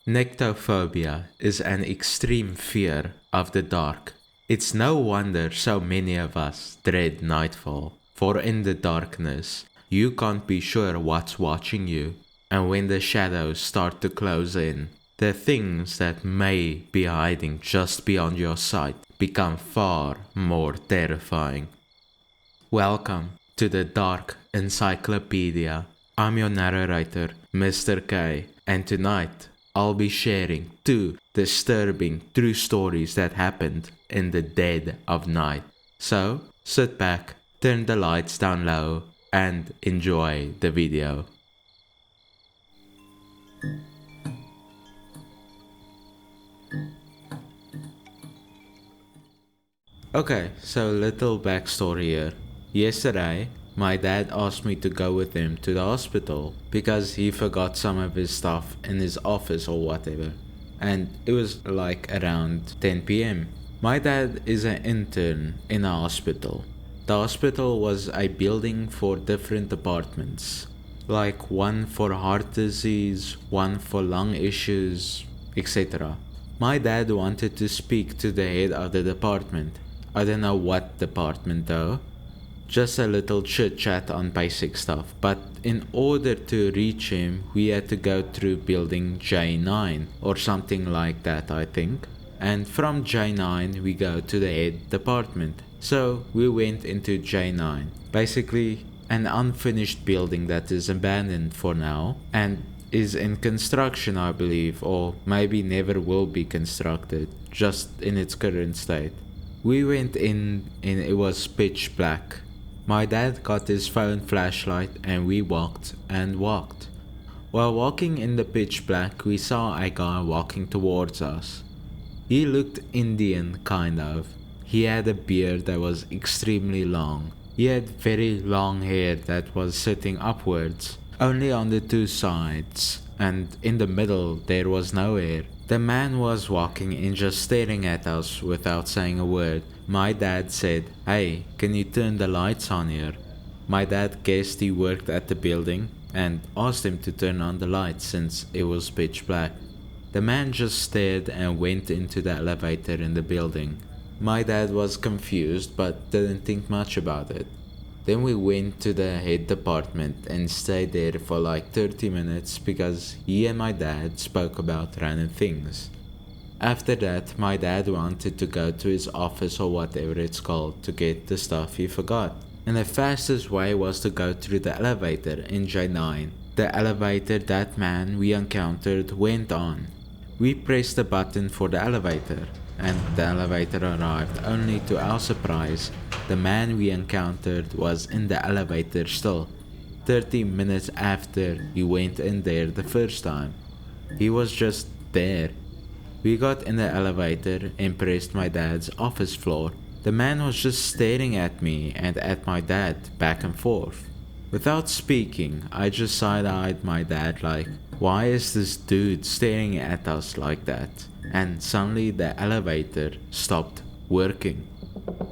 Nyctophobia is an extreme fear of the dark. It's no wonder so many of us dread nightfall, for in the darkness, you can't be sure what's watching you, and when the shadows start to close in, the things that may be hiding just beyond your sight become far more terrifying. Welcome to the Dark Encyclopedia. I'm your narrator, Mr. K, and tonight I'll be sharing 2 disturbing true stories that happened in the dead of night. So, sit back, turn the lights down low, and enjoy the video. Okay, so little backstory here. Yesterday, my dad asked me to go with him to the hospital because he forgot some of his stuff in his office or whatever. And it was like around 10 p.m. My dad is an intern in a hospital. The hospital was a building for different departments, like one for heart disease, one for lung issues, etc. My dad wanted to speak to the head of the department. I don't know what department though. Just a little chit chat on basic stuff, but in order to reach him, we had to go through building J9 or something like that, I think. And from J9, we go to the head department. So we went into J9, basically an unfinished building that is abandoned for now and is in construction, I believe, or maybe never will be constructed, just in its current state. We went in and it was pitch black. My dad got his phone flashlight and we walked and walked. While walking in the pitch black, we saw a guy walking towards us. He looked Indian, kind of. He had a beard that was extremely long. He had very long hair that was sitting upwards, only on the 2 sides, and in the middle there was no hair. The man was walking and just staring at us without saying a word. My dad said, "Hey, can you turn the lights on here?" My dad guessed he worked at the building and asked him to turn on the lights since it was pitch black. The man just stared and went into the elevator in the building. My dad was confused but didn't think much about it. Then we went to the head department and stayed there for like 30 minutes because he and my dad spoke about random things. After that, my dad wanted to go to his office or whatever it's called to get the stuff he forgot. And the fastest way was to go through the elevator in J9. The elevator that man we encountered went on. We pressed the button for the elevator, and the elevator arrived, only to our surprise, the man we encountered was in the elevator still, 30 minutes after he went in there the first time. He was just there. We got in the elevator and pressed my dad's office floor. The man was just staring at me and at my dad back and forth. Without speaking, I just side-eyed my dad like, why is this dude staring at us like that? And suddenly the elevator stopped working.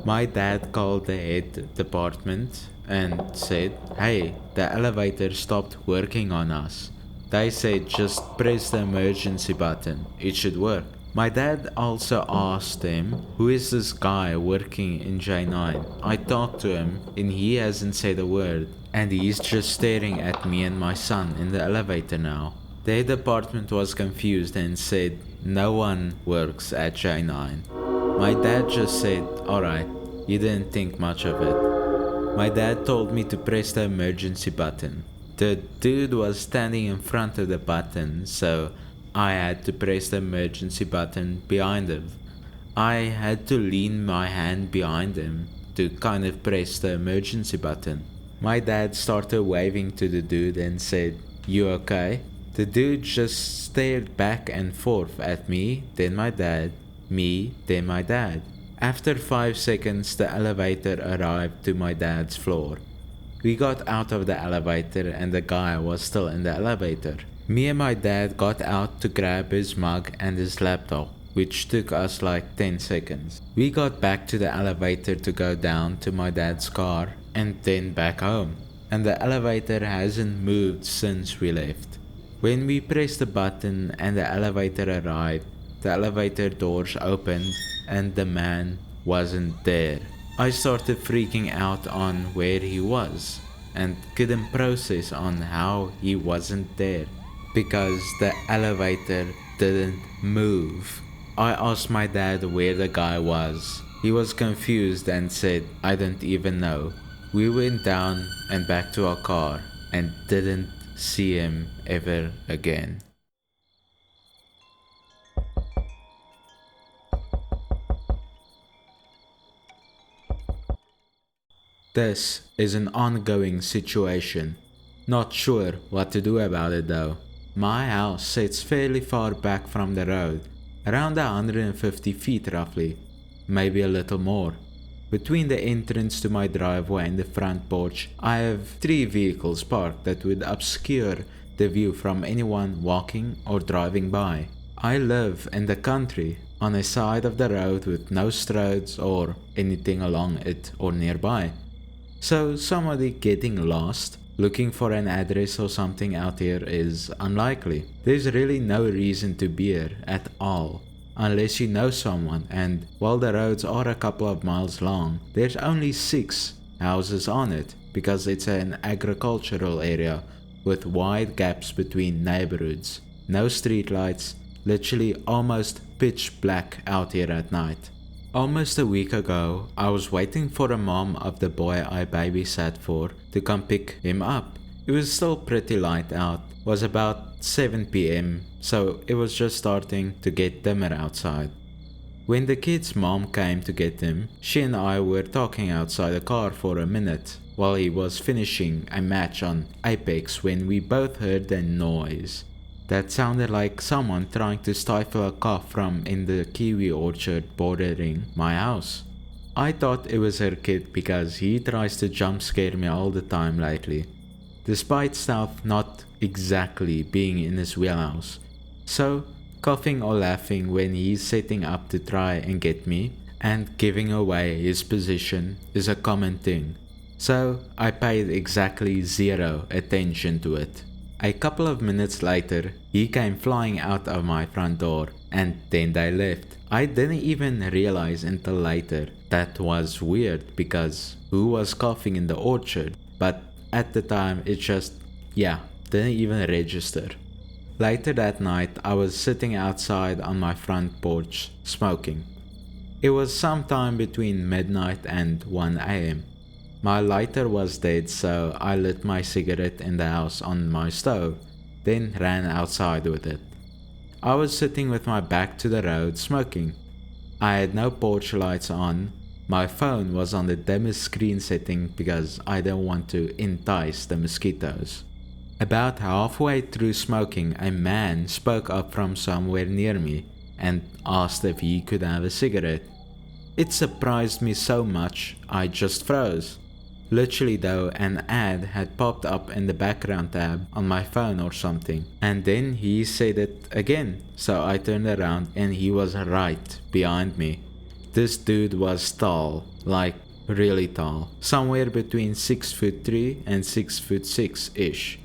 My dad called the head department and said, "Hey, the elevator stopped working on us." They said just press the emergency button, it should work. My dad also asked them, "Who is this guy working in J9? I talked to him and he hasn't said a word, and he's just staring at me and my son in the elevator now." The head department was confused and said, "No one works at J9. My dad just said, "Alright," he didn't think much of it. My dad told me to press the emergency button. The dude was standing in front of the button, so I had to press the emergency button behind him. I had to lean my hand behind him to kind of press the emergency button. My dad started waving to the dude and said, "You okay?" The dude just stared back and forth at me, then my dad, me, then my dad. After 5 seconds, the elevator arrived to my dad's floor. We got out of the elevator and the guy was still in the elevator. Me and my dad got out to grab his mug and his laptop, which took us like 10 seconds. We got back to the elevator to go down to my dad's car and then back home. And the elevator hasn't moved since we left. When we pressed the button and the elevator arrived, the elevator doors opened and the man wasn't there. I started freaking out on where he was and couldn't process on how he wasn't there because the elevator didn't move. I asked my dad where the guy was. He was confused and said, "I don't even know." We went down and back to our car and didn't see him ever again. This is an ongoing situation. Not sure what to do about it though. My house sits fairly far back from the road, around 150 feet roughly, maybe a little more. Between the entrance to my driveway and the front porch, I have 3 vehicles parked that would obscure the view from anyone walking or driving by. I live in the country, on a side of the road with no roads or anything along it or nearby. So somebody getting lost, looking for an address or something out here is unlikely. There's really no reason to be here at all, unless you know someone, and while the roads are a couple of miles long, there's only 6 houses on it because it's an agricultural area with wide gaps between neighborhoods. No streetlights, literally almost pitch black out here at night. Almost a week ago, I was waiting for the mom of the boy I babysat for to come pick him up. It was still pretty light out, was about 7 p.m, so it was just starting to get dimmer outside. When the kid's mom came to get him, she and I were talking outside the car for a minute while he was finishing a match on Apex when we both heard a noise that sounded like someone trying to stifle a cough from in the kiwi orchard bordering my house. I thought it was her kid because he tries to jump scare me all the time lately, despite stuff not exactly being in his wheelhouse. So, coughing or laughing when he's setting up to try and get me and giving away his position is a common thing. So, I paid exactly 0 attention to it. A couple of minutes later, he came flying out of my front door and then they left. I didn't even realize until later that was weird because who was coughing in the orchard? But at the time it just, didn't even register. Later that night I was sitting outside on my front porch smoking. It was sometime between midnight and 1 a.m. My lighter was dead, so I lit my cigarette in the house on my stove, then ran outside with it. I was sitting with my back to the road smoking. I had no porch lights on. My phone was on the dimmest screen setting because I didn't want to entice the mosquitoes. About halfway through smoking, a man spoke up from somewhere near me and asked if he could have a cigarette. It surprised me so much, I just froze. Literally though, an ad had popped up in the background tab on my phone or something, and then he said it again, so I turned around and he was right behind me. This dude was tall, like really tall, somewhere between 6'3" and 6'6"-ish.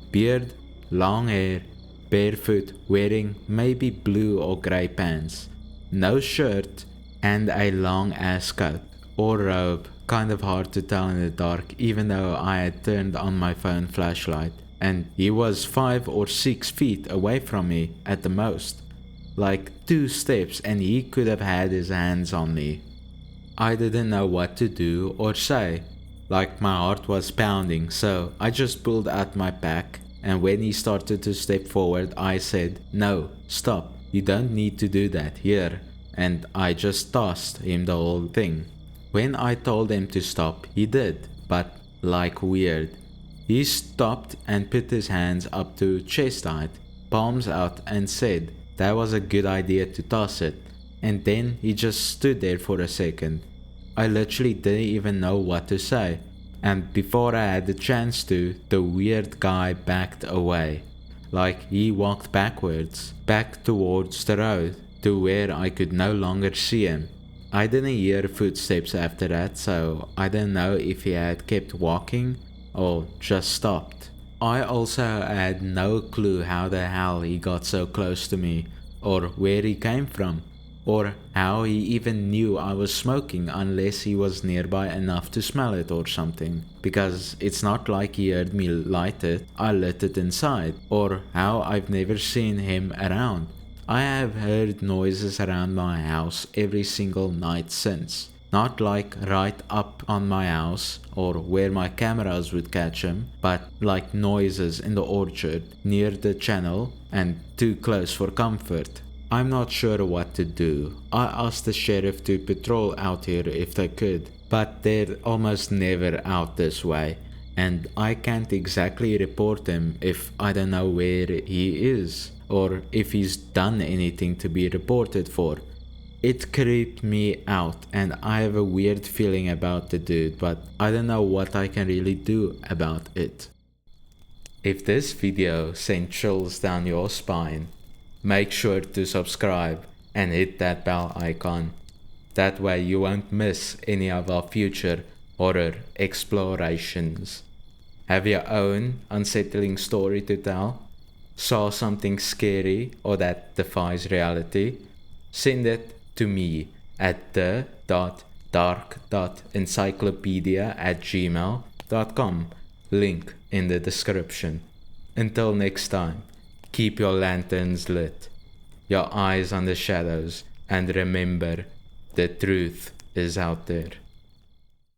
Beard, long hair, barefoot, wearing maybe blue or grey pants, no shirt, and a long ass coat or robe. Kind of hard to tell in the dark even though I had turned on my phone flashlight, and he was 5 or 6 feet away from me at the most, like 2 steps, and he could have had his hands on me. I didn't know what to do or say, like my heart was pounding, so I just pulled out my pack, and when he started to step forward I said, "No, stop, you don't need to do that here," and I just tossed him the whole thing. When I told him to stop, he did, but like weird. He stopped and put his hands up to chest height, palms out, and said that was a good idea to toss it, and then he just stood there for a second. I literally didn't even know what to say, and before I had the chance to, the weird guy backed away, like he walked backwards, back towards the road, to where I could no longer see him. I didn't hear footsteps after that, so I don't know if he had kept walking or just stopped. I also had no clue how the hell he got so close to me, or where he came from, or how he even knew I was smoking unless he was nearby enough to smell it or something. Because it's not like he heard me light it, I lit it inside, or how I've never seen him around. I have heard noises around my house every single night since. Not like right up on my house or where my cameras would catch him, but like noises in the orchard, near the channel, and too close for comfort. I'm not sure what to do. I asked the sheriff to patrol out here if they could, but they're almost never out this way, and I can't exactly report him if I don't know where he is, or if he's done anything to be reported for. It creeped me out, and I have a weird feeling about the dude, but I don't know what I can really do about it. If this video sent chills down your spine, make sure to subscribe and hit that bell icon. That way you won't miss any of our future horror explorations. Have your own unsettling story to tell? Saw something scary or that defies reality? Send it to me at the.dark.encyclopedia@gmail.com. Link in the description. Until next time, keep your lanterns lit, your eyes on the shadows, and remember, the truth is out there.